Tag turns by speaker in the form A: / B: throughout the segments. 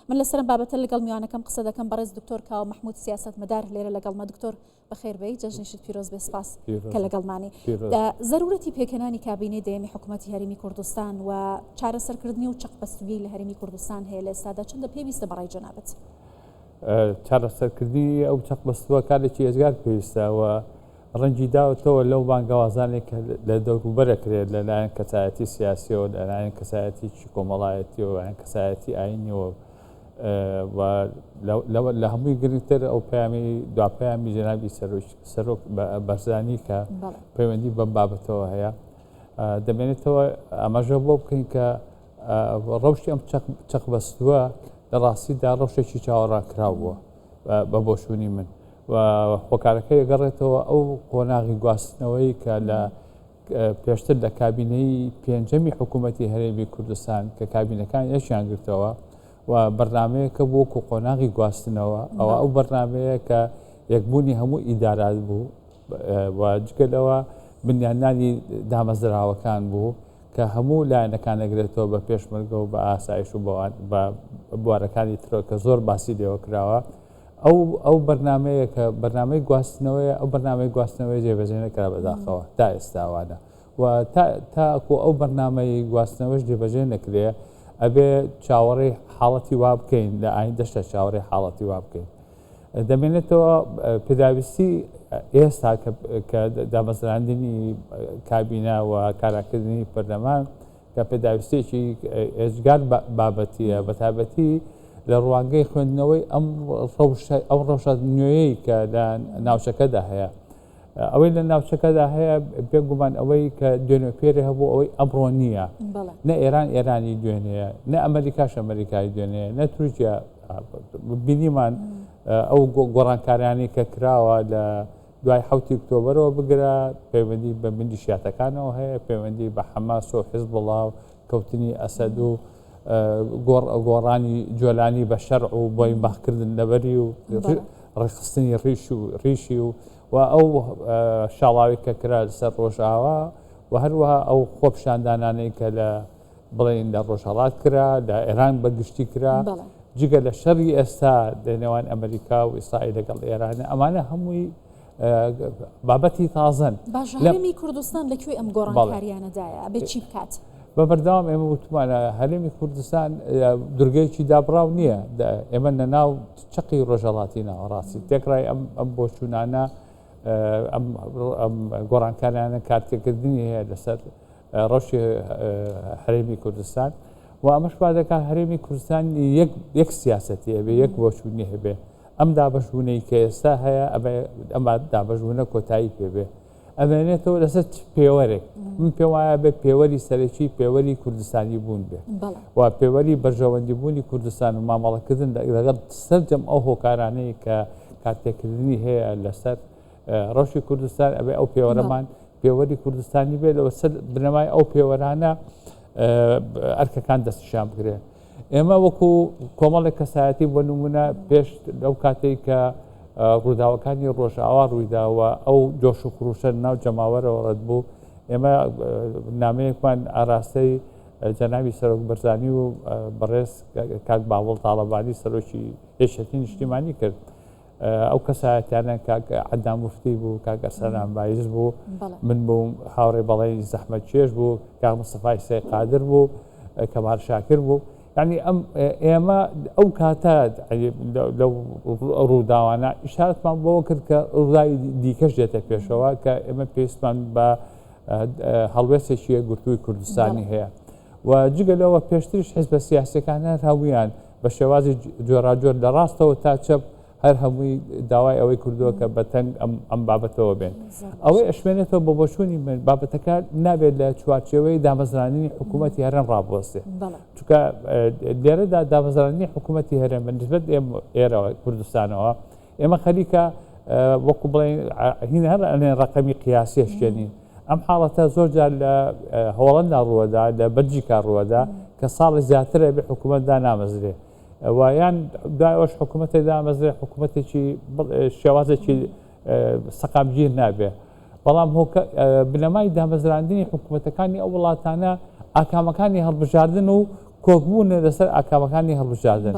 A: من لەسەرم بابەتە لەگەڵ میوانەکەم قسە دەکەم بەڕێز دکتۆر کاوە محمود سیاست مەدار لێرە لەگەڵمە. دکتۆر بەخێر بێی، جەژنیشت پیرۆز بێ، سپاس کە لەگەڵمانی. ضرورەتی پێکەنانی کابینەی دەیەمی حکوومەتی هەرێمی کوردستان و چارەسەرکردنی و چەقبەستووی لە هەرێمی کوردستان هەیە لە ئێستادا چەندە پێویستە بەڕای جەنابەت؟
B: چارەسەرکردنی ئەو چەقبەستووە کارێکی ێزگار پێویستەوە ڕەنگی داوەتەوە لەو بانگەوازانێک لە دەوروبەرەکرێت لەلایەن کەسایەتی سیاسیەوە، لەلایەن کەسایەتی کۆمەڵایەتیەوە، لەلایەن کەسایەتی ئاینیەوە لە هەمووی گرنگتر ئەو پامی دواپامی جەنابی سەرۆک بەرزانی کە پەیوەندی بەم بابەتەوە هەیە. دەمێنێتەوە ئەمەژە بۆ بکەین کە ڕەوشی ئەم چەقبەستووە لە ڕاستیدا ڕەوشێکی چاوەڕاکراوە بە بۆشوونی من و خۆکارەکەی گەڕێتەوە ئەو قۆناغی گواستنەوەی کە لە پێشتر لە کابینەی پێنجەمی حکوومەتی هەرێمی کوردستان کە کابینەکان یەکیان گرتەوە و بەرنمەیەکە بۆ قۆناغی گواستنەوە ئەوە ئەو بەرنمەیە کە یەکبوونی هەموو ئیدارات بوو و جگەلەوە بنیانانی دامەزراوەکان بوو کە هەموو لایەنەکان دەگرێتەوە بە پێشمەرگە و بە ئاسایش و بە بوارەکانی ترۆ کە زۆر باسی لێوە کراوە. ئەو بەرنمەیە کە بەرنمەی گواستنەوەی ئەو بەرنمەی گواستنەوەی جێبەجێ نەکرا بەداخەوە تا ئێستاوانە و تاکو ئەو بەرنمەی گواستنەوەش جێبەجێ نەکرێ ئەبێ چاوەڕێی حاڵەتی وا بکەین لە ئایندەشتە چاوەڕێی حاڵەتی وا بکەین. دەمێنێتەوە پێداویستی ئێستا کە دامەزراندنی کابینە و کاراکردنی پەرلەمان کە پێداویستێکی ئێزگار بابەتیە بەتابەتی لە ڕوانگەی خوێندنەوەی ئەم ڕەوشە نوێیەی کە لە ناوچەکەدا هەیە. ئەوەی لە ناوچەکەدا هەیە بێگومان ئەوەی کە دوێنێ پێرە هەبوو ئەوەی ئەمڕۆ نییە، نە ئێران ئێرانی دوێنەیە، نە ئەمریکاش ئەمریکای دوێنەیە، نە تورکیا. بینیمان ئەو گۆڕانکاریانی کە کراوە لە دوای 7 ئۆکتۆبەرەوە بگرە پەیوەندی بە میلیشیاتەکانەوە هەیە، پەیوەندی بە حەماس و حیزبوڵڵا و کەوتنی ئەسەد و گۆڕانی جۆلانی بە شەرع و بۆی ماخکردن لەبەری و ڕێخستنی ڕیشی و ئەو شاڵاوی کە کرا لەسەر ڕۆژئاوا و هەروەها ئەو خۆپشاندانانەی کە لە بڵێن لە ڕۆژهەڵات کرا لە ئێران بەگشتی کرا جگە لە شەڕی ئێستا لەنێوان ئەمریکا و ئیسرائیل لەگەڵ ئێرانە ئەمانە هەمووی بابەتی تازن.
A: باش هەرێمی کوردستان لەکوێ ئەم گۆڕانکاریانەدایە ئەبێ چی بکات؟
B: بەبەردەوام ئێمە وتمانە هەرێمی کوردستان دورگەیەکی دابراو نییە، ئێمە لە ناو چقی ڕۆژهەڵاتی ناوەڕاستی تێکڕای ئەم بۆچوونانە ئەم گۆڕانکاریانە کارتێکردنی هەیە لەسەر ڕەوشی هەرێمی کوردستان و ئەمەش وادەکە هەرێمی کوردستان یەک سیاسەتی هەبێ، یەک بۆچوونی هەبێ. ئەم دابەشبوونەی کە ئێستا هەیە ئەمە دابەشبوونە کۆتایی پێبێ ئەمێنێتەوە لەسەر پێوەرێک. من پێم وایە بێ پێوەری سەرەکی پێوەری کوردستانی بوون بێ و پێوەری بەرژەوەندی بوونی کوردستان و مامەڵەکردن لەگەڵ سەرجەم ئەو هۆکارانەی کە کارتێکردنی هەیە لەسەر ڕەوشی کوردستان ئەبێ ئەو پێوەرەمان پێوەری کوردستانی بێت لەوە سەر بنەمای ئەو پێوەرانە ئەرکەکان دەستیشان بگرێن. ئێمە وەکو کۆمەڵێک کەسایەتی بۆ نمونە پێش لەو کاتێک کە ڕووداوەکانی ڕۆژئاوا ڕوویداوە ئەو جۆش و خروشە ناو جەماوەرەوە ڕەت بوو، ئێمە نامەیەکمان ئاراستەی جەنابی سەرۆک بەرزانی و بەڕێز کاک باوەڵ تاڵەبانی سەرۆکی هێشەتی نیشتیمانی کرد. ئەو کەسایەتیانە کاک عەدنان موفتی بوو، کاک ئەرسەلان بایز بوو، من بووم هاوڕێ بەڵێنی زەحمەت چێژ بوو، کاک مستەفای سەی قادر بوو، کەمال شاکر بوو. یعنی ئێمە ئەو کاتە لەو ڕووداوانە ئیشارەتمان بۆەوە کرد کە ڕووداوی دیکەش دێتە پێشەوە کە ئێمە پێویستمان بە هەڵوێستێکی گورتووی کوردستانی هەیە و جگەلەوە پێشتریش حیزبە سیاسیەکانە هەموویان بە شێوازی جۆراجۆر لە ڕاستەوە تا چەپ هەر هەمووی داوای ئەوەی کردووە کە بەتەنگ ئەم بابەتەوە بێن. ئەوەی ئەشمێنێتەوە بە بۆچوونی من بابەتەکە نابێت لە چوارچێوەی دامەزرانی حکوومەتی هەرێم ڕابوەستێ، چونکە لێرەدا دامەزرانی حکوومەتی هەرێم بەنسبەت ئێرەوە کوردستانەوە ئێمە خەریکە وەکو بڵێن هین هەر ئەلێن ڕقەمی قیاسی شتێنین. ئەم حاڵەتە زۆر جار لە هۆڵەندا ڕووەدا، لە بەلجیکا ڕووەدا کە ساڵی زیاترە بێ حکوومەتدا نامەزرێ ویان دوایەوەش حکوومەتی دامەزرێ حکوومەتێکی شێوازێکی سەقامگیر نابێ. بەڵام بنەمای دامەزراندنی حکوومەتەکانی ئەو وڵاتانە ئاکامەکانی هەڵبژاردن و کۆکبوونە لەسەر ئاکامەکانی هەڵبژاردن.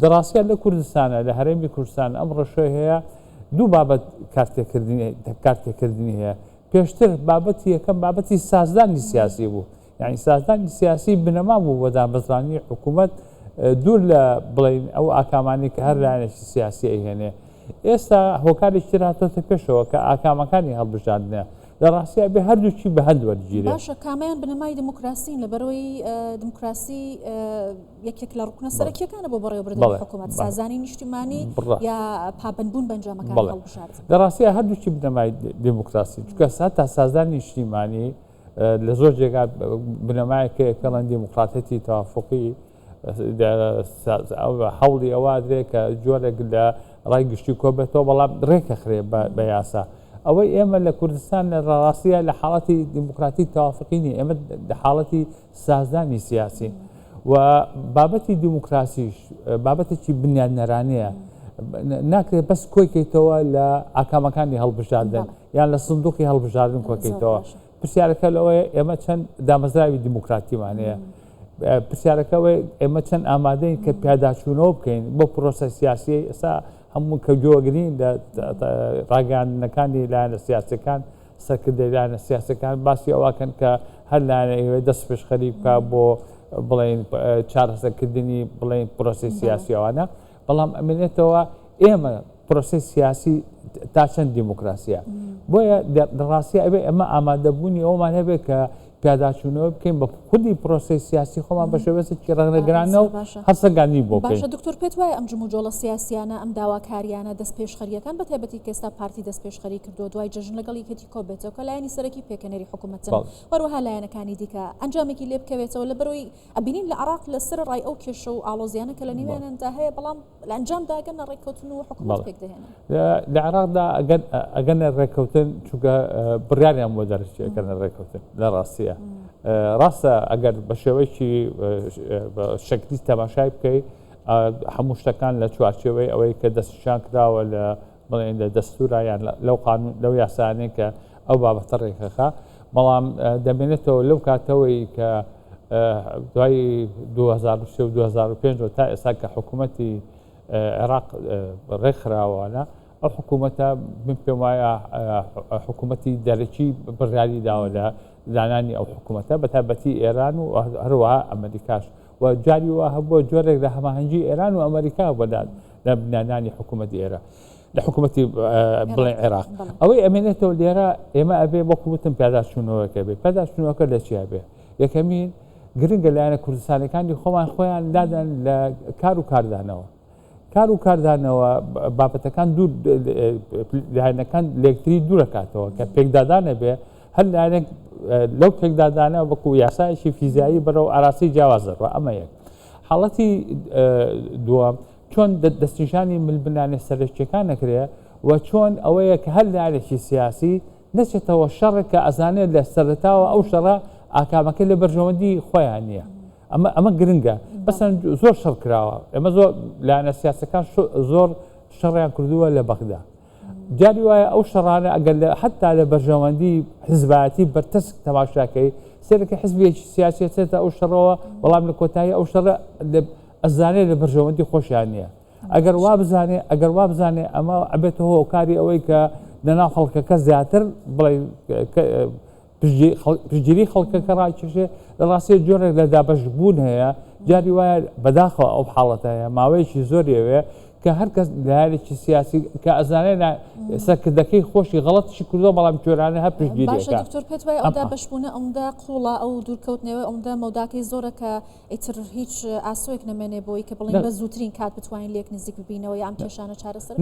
B: دراستە لە کوردستانە لە هەرێمی کوردستان ئەم ڕەشەی هەیە دوو بابەت کارتێکردنی هەیە. پێشتر بابەتی یەکەم بابەتی سازدانی سیاسی بوو، یعنی سازدانی سیاسی بنەما بوو بۆ دامەزرانی حکوومەت دوور لە بڵین ئەو ئاکامانی کە هەر لایەنێکی سیاسی ئەیهێنێ. ئێستا هۆکارێکی هاتۆتە پێشەوە کە ئاکامەکانی هەڵبژاردنە لە ڕاستیە بێ هەردووچی بە هەند وەرگیرێ.
A: باشە کامیان بنەمای دموکراسین لە بەرەوەی دموکراسی یەکێک لە ڕوکنە سەرەکیەکانە بۆ بەڕێوەبردننی حکوومەت سازانی نیشتیمانی یا پابندبوون بەنجامەکان هەڵبژاردن.
B: لە ڕاستیە هەردووچی بنەمای دموکراسی چونکە تا سازانی نیشتیمانی لە زۆر جێگا بنەمایەکە کەڵەن دیموکراتەتی تەوافقی هەوڵی ئەوە درێ کە جۆرێک لە ڕای گشتی کۆبێتەوە بەڵام ڕێکەخرێ بە یاسا. ئەوەی ئێمە لە کوردستان لە ڕاستیە لە حاڵەتی دیموکراتی تەوافقینی ئێمە لە حاڵەتی سازدانی سیاسی و بابەتی دیموکراسیش بابەتێکی بنیاد نەرانەیە ناکرێت بەس کۆیکەیتەوە لە ئاکامەکانی هەڵبژاردن یان لە سندوقی هەڵبژاردن کۆکەیتەوە. پرسیارەکە لەوەیە ئێمە چەند دامەزراوی دیموکراتیمانەیە. پرسیارەکەەوەی ئێمە چەند ئامادەین کە پیاداچوونەوە بکەین بۆ پرۆسە سیاسی ئێستا هەموو کەوجۆگرین لە ڕاگەاندنەکانی لایەنە سیاسەکان سەرکردەی لایەنە سیاسەکان باسی ئەوەکەن کە هەر لایەنە دەست پێشخەری بکە بۆ بڵێن چارەسەرکردنی بڵێن پرۆسی سیاسیەوانە، بەڵام ئەمێنێتەوە ئێمە پرۆسی سیاسی تا چەند دیموکراسیە. بۆیە ڕاستی ئەبێ ئەمە ئامادەبوونی ئەومان هەبێت کە پیاداچوونەوە بکەین بە خودی پرۆسی سیاسی خۆمان بە شێوەیەکی ڕەنگەگرانە و هەرسەنگانی بۆ بکەین.
A: باشە دکتۆر پێت وایە ئەم جموجۆڵە سیاسیانە ئەم داواکاریانە دەست پێشخەریەکان بە تایبەتی کە ئێستا پارتی دەست پێشخەری کردو دوای جەژن لەگەڵ یەکێتی کۆبێتەوە کە لایەنی سەرەکی پێکەنەری حکوومەتن وەروەها لایەنەکانی دیکە ئەنجامێکی لێ بکەوێتەوە لە بەرەوەی ئەبینین لە عێراق لەسەر ڕای ئەو کێشە و ئاڵۆزیانە کە لە نێوانیاندا هەیە بەڵام لە ئەنجامدا ئەگەنە ڕێککەوتن و حکوومەت پێک دەهێنن.
B: لە عێراقدا ئەگەنە ڕێککەوتن چونکە بڕیاریان بۆ دەرچێکەکەنە ڕێککەوتن لە ڕاستیە. ڕاستە ئەگەر بە شێوەیەکی شکلی تەماشای بکەیت هەموو شتەکان لە چوارچێوەی ئەوەی کە دەستشان کراوە لە بڵێن لە دەستورە یان لەو قانون لەو یاسانەیە کە ئەو بابەتە ڕێکەخە، بەڵام دەمێنێتەوە لەو کاتەوەی کە دوای 2003 و 2005 تا ئێستا کە حکوومەتی عێراق ڕێکخراوانە ئەو حکوومەتە من پێم وایە حکوومەتی دەرەکی بڕیاری داوە لە دانانی ئەو حکوومەتە بە تایبەتی ئێران و هەروەها ئەمریکاش و جاری وا هەبووە جۆرێک لە هەماهەنگی ئێران و ئەمریکا بەدات لە بنیادانی حکوومەتی ئێرە لە حکوومەتی بڵێن عێراق. ئەوەی ئەمێنێتەوە لێرە ئێمە ئەبێ بۆ وتم پیاداچوونەوەکە بێ. پیاداچوونەوەکە لە چیا بێ؟ یەکەمین گرنگە لایەنە کوردستانەکانی خۆیان دادان لە کار و کاردانەوە. کار و کاردانەوە بابەتەکان دوور لایەنەکان لێکتری دوورەکاتەوە کە پێکدادانە بێ هەر لایەنێک لەو پێکدادانە وەکو یاسایشی فیزیایی بەرەو ئاراسی جیاوازەڕە. ئەمە یەک. حاڵەتی دووەم چۆن دەستنیشانی ملبنانێ سەرچیەکان نەکرێ و چۆن ئەوەیە کە هەر لایەنێکی سیاسی نەچێتەوە شەڕێک کە ئەزانێت لە سەرەتاوە ئەو شەڕە ئاکامەکە لە بەرژەوەندی خۆیان نییە. ئەمە گرنگە بەسەن زۆر شەڕ کراوە. ئێمە زۆر لایەنە سیاسەکان زۆر شەڕیان کردووە لە بەغدا. جاری وایە ئەو شەڕانە ئەگەر حتا لە بەرژەوەندی حزبایەتی بەرتەسک تەماشاکەی سێرەکە حزبێکی سیاسی چێتە ئەو شەڕەوە بەڵام لە کۆتایی ئەو شەڕە ئەزانێت لە بەرژەوەندی خۆشیان نییە. ئەگەر وا بزانێ ئەمە ئەبێتەوە هۆکاری ئەوەی کە لەناو خەڵکەکە زیاتر بڵێ پشتگیری خەڵکەکە ڕاکێشێ لە ڕاستی جۆرێک لە دابەشبوون هەیە. جاری وایە بەداخەوە ئەو حاڵەتە هەیە ماوەیەکی زۆریەوێ کە هەرکەس لایەنێکی سیاسی کە ئەزانێت سەرکردەکەی خۆشی غەڵەتیشی کردووە بەڵام جۆرانە هەر پشتگیریەکە.
A: باشە دکتۆر پێت وایە ئەو دابەشبوونە ئەوەندە قوڵە ئەو دوورکەوتنەوە ئەوەندە مەوداکەی زۆرە کە ئیتر هیچ ئاسۆیەک نەمێنێ بۆی کە بڵێن بە زووترین کات بتوانین لێک نزیک ببینەوە یا ئەم کێشانە چارەسەر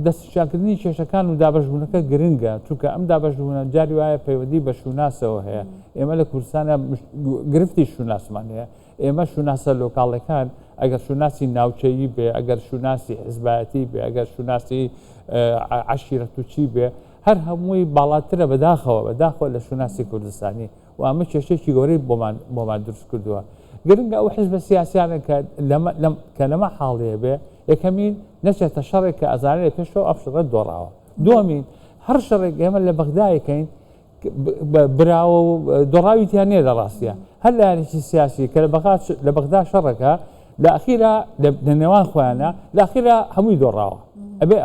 B: دەستنیشانکردنی کێشەکان و دابەشبوونەکە گرنگە چونکە ئەم دابەشبوونە جاری وایە پەیوەندی بە شوناسەوە هەیە. ئێمە لە کوردستانە گرفتی شوناسمان هەیە. ئێمە شوناسە لۆکاڵەکان ئەگەر شوناسی ناوچەیی بێ ئەگەر شوناسی حزبایەتی بێ ئەگەر شوناسی عەشیرەت و چی بێ هەر هەمووی باڵاترە بەداخەوە لە شوناسی کوردستانی و ئەمە کێشەیەکی گەورەی بۆمان دروست کردووە. گرنگە ئەو حزبە سیاسیانە کە لەمە حاڵەیە بێ یەکەمین نەچێتە شەڕێک کە ئەزانێت پێشەوە ئەو شەڕە دۆڕاوە. دووەمین هەر شەڕێک ئێمە لە بەغدایەکەین براوە و دۆڕاویتیان نییە لە ڕاستیە هەر لایەنێکی سیاسی کە لە بەغدا شەڕەکە لا أخيرا لنوان خوانا لا أخيرا همي دوراوا أبي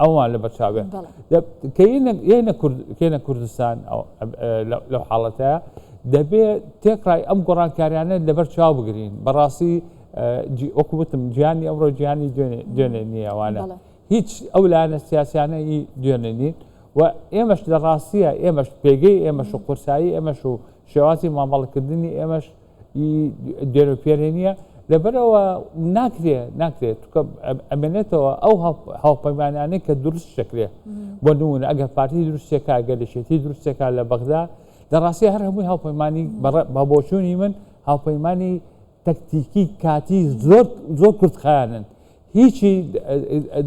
B: أو ما لبرشابه كينا كردستان أو لو حالتها دبي تقرأ أم قرآن كاريانا لبرشاب قرين براسي أكبتم جاني أمر جاني جاني وانا هيج أولانا السياسيين جاني وإيمش دراسية إيمش بيجي إيمش قرصاي إيمش شواتي ما مالك الدنيا إيمش يديروا بيرينيا لبروا ناكري تكب أمنته أو هاو بمعنى كدرس شكله بنون أجا بارتي درس شكا أجا شيء درس شكا لبغداد دراسية هرهم هاو بمعنى بابوشوني من هاو بمعنى تكتيكي كاتي زور كرت خانن هيشي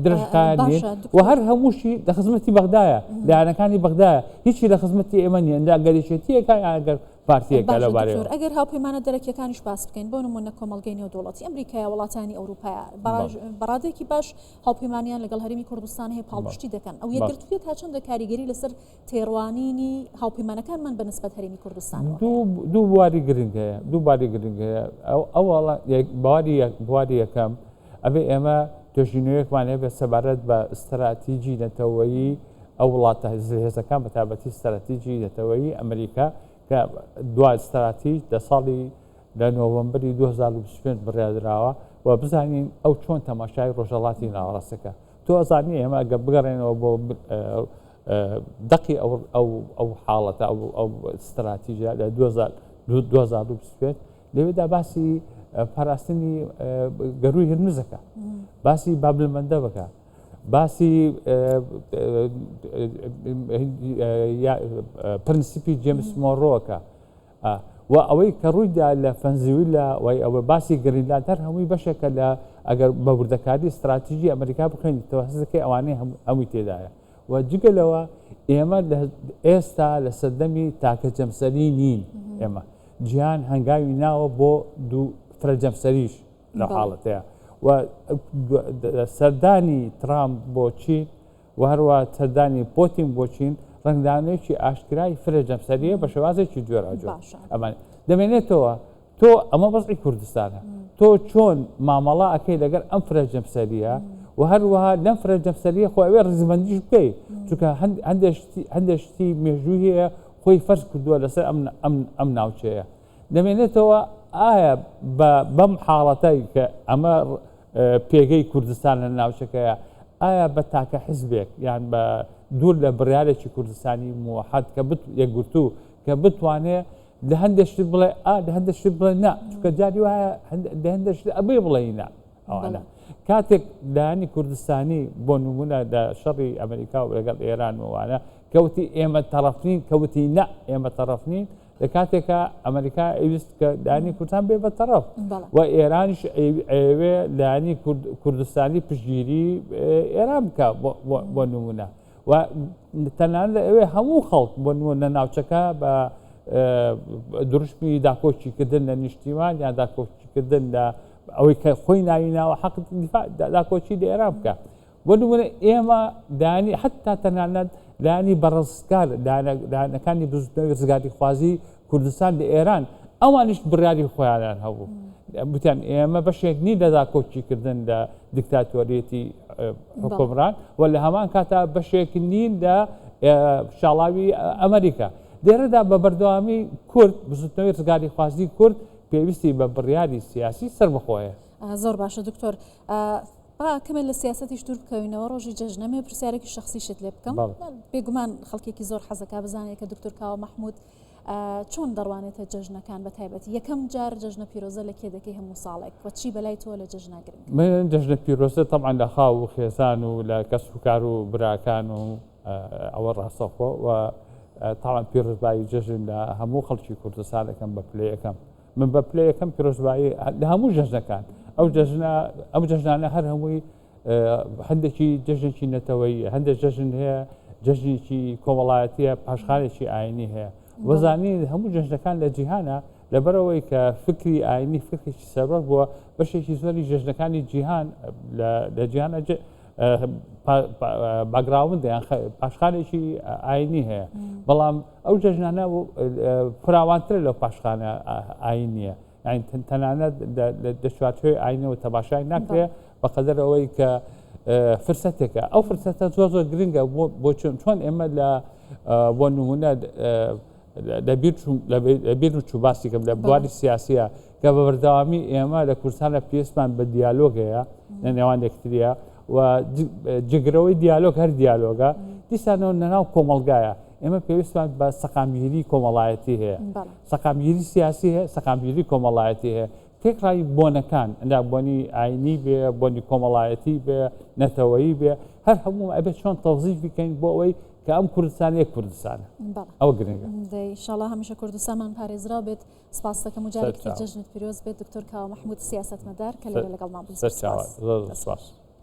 B: درج خانين وهر هموشي لخدمتي بغداد لأن كان بغداد هيشي لخدمتي إيمانية عند أجا شيء كان أجا بارتيك على باريو
A: اگر هاو پیمانه درک یکانش باس بکن بون من کمالگینی و دولتی امریکا ولاتانی اروپا برادی کی باش هاو پیمانیان لگل هرمی کردستان هی پالپشتی دکن او یکرتوی تا چند کاریگری لسر تیروانینی هاو پیمانه کان من بالنسبه هرمی کردستان
B: دو باری گرینگه اولا یک باری کم ابي اما تجنيك معناه بسبارت باستراتيجي نتوي اولات هذا كان بتابتي استراتيجي نتوي امريكا كدوا استراتيجي تصالي لنوفمبر 2020 بريادراوا وبزانين او شلون تماشاي روجلاتي نارسكا تو ازاني اما قبرين او دقي او حاله او استراتيجيه ل 2020 لبدا باسي فلسطيني قروي هرمزكا باسي باب المندبكا باسي برنسيبي جيمس موروكا وأوي كرويدا لفنزويلا وأو باسي جرينلاند هرمي بشكل أجر ببردكادي استراتيجية أمريكا بخين توسسك أواني همي تدايا وجيكلوا إما إستا لصدمي تاك جمسرينين إما جيان هنجاي ناو بو دو فرجم سريش لحالتها وسرداني ترامب بوتشين وهروا سرداني بوتين بوتشين رنگدانه چی اشکرای فرجم سریه بشوازه چی جور اجو اما دمینه تو اما بزعی کردستانه تو چون معامله اکی لگر ام فرجم سریه وهروها لم فرجم سریه خو اوی رزمندیش بکی چونکه هندشتی مجوهیه خوی فرض کردوه لسر ام ناوچه دمینه تو آیا بم حالتای که اما پیگی کردستان ناوچه آیا بتاک حزبك يعني بدور لبريالة كردستاني موحد كبت يقولتو كبتوانه لهندش بلا لهندش بلا نا شو كجاري وها لهندش أبي بلا نا أو أنا كاتك لاني كردستاني بونمونا دا شري أمريكا ولا إيران وأنا كوتي إما طرفين كوتي نا إما طرفين لكاتك أمريكا إيست كداني كردستان بيبقى طرف وإيرانش لاني كردستاني بجيري إيران كا بونمونا وتنال همو خلق بونمونا ناوچكا ب درشمي داكوشي كدن الاجتماع يعني داكوشي كدن أو كخوينا وحق الدفاع داكوشي لإيران كا بونمونا إما داني حتى تنال لاني برزقال لان كان برزقالي خوازي كردستان لإيران أوانش بريالي خوالان هو بتان اما بشيك ني دا كوتشي كردن ديكتاتوريتي حكمران ولا همان كاتا بشيك ني دا شالاوي امريكا ديردا ببردوامي كرد بزوتنوي رزقالي خوازي كرد بيوستي ببريالي سياسي سر بخويه
A: زور باشا دكتور كمان للسياسات يشتور بكوينه وروجي ججنمي برسالك الشخصي شتلي بكم بيقمان خلقيكي زور حزكا بزاني كدكتور كاو محمود چون دروانێتە جەژنەکان بە تایبەتی یەکەم جار جەژنە پیرۆزە لە کێدەکەی هەموو ساڵێک وچی بەلای تۆ لە جەژنا گرنگ
B: من جەژنە پیرۆزە طبعا لە خاو و خێزان و لە کەس و کار و براکان و ئەوە ڕاستەخۆ و طبعا پیرۆزبایی جەژن لە هەموو خەڵکی کوردستانەکەم بە پلەیەکەم من بە پلەیەکەم پیرۆزبایی لە هەموو جەژنەکان ئەو جەژنانە هەر هەمووی هەندێکی جەژنێکی نەتەوەیی هەندێک جەژن هەیە جەژنێکی کۆمەڵایەتیە پاشخانێکی ئاینی هەیە وەزانی هەموو جەژنەکان لە جیهانە لەبەرەوەی کە فکری ئاینی فکرێکی سەربەر بووە بەشێکی زۆری جەژنەکانی جیهان لە جیهانە باگراوندیان پاشخانێکی ئاینی هەیە بەڵام ئەو جەژنانە فراوانترە لەو پاشخانە ئاینیە یعنی تەنانەت دەشواتوێ ئاینەوە تەماشای ناکرێ بەقەدەر ئەوەی کە فرسەتێکە ئەو فرسەتە زۆر گرنگە بۆ چۆن ئێمە لە بۆ نمونە لەبیر و چوو باسیکەم لە بواری سیاسیە کە بە بەردەوامی ئێمە لە کوردستانە پێویستمان بە دیالۆگەیە لە نێوان یەکتریە و جگرەوەی دیالۆگ هەر دیالۆگە دیسانەوە نەناو کۆمەڵگایە ئێمە پێویستمان بە سەقامگیری کۆمەڵایەتی هەیە سەقامگیری سیاسی هەیە سەقامگیری کۆمەڵایەتی هەیە تێکڕای بۆنەکان ئەدا بۆنی ئاینی بێ بۆنی کۆمەڵایەتی بێ نەتەوەیی بێ هەر هەموو ئەبێت چۆن تەوزیف بکەین بۆ ئەوەی کە ئەم کوردستان یەک کوردستانە ئەوە گرنگە
A: ئینشاڵڵا هەمیشە کوردستانمان پارێزرا بێت سپاس دەکەم و جارێکی جەژنت پیرۆز بێت دکتۆر کاوە محمود سیاسەتمەدار کە لێرە لەگەڵمان بوو.
B: سپاس.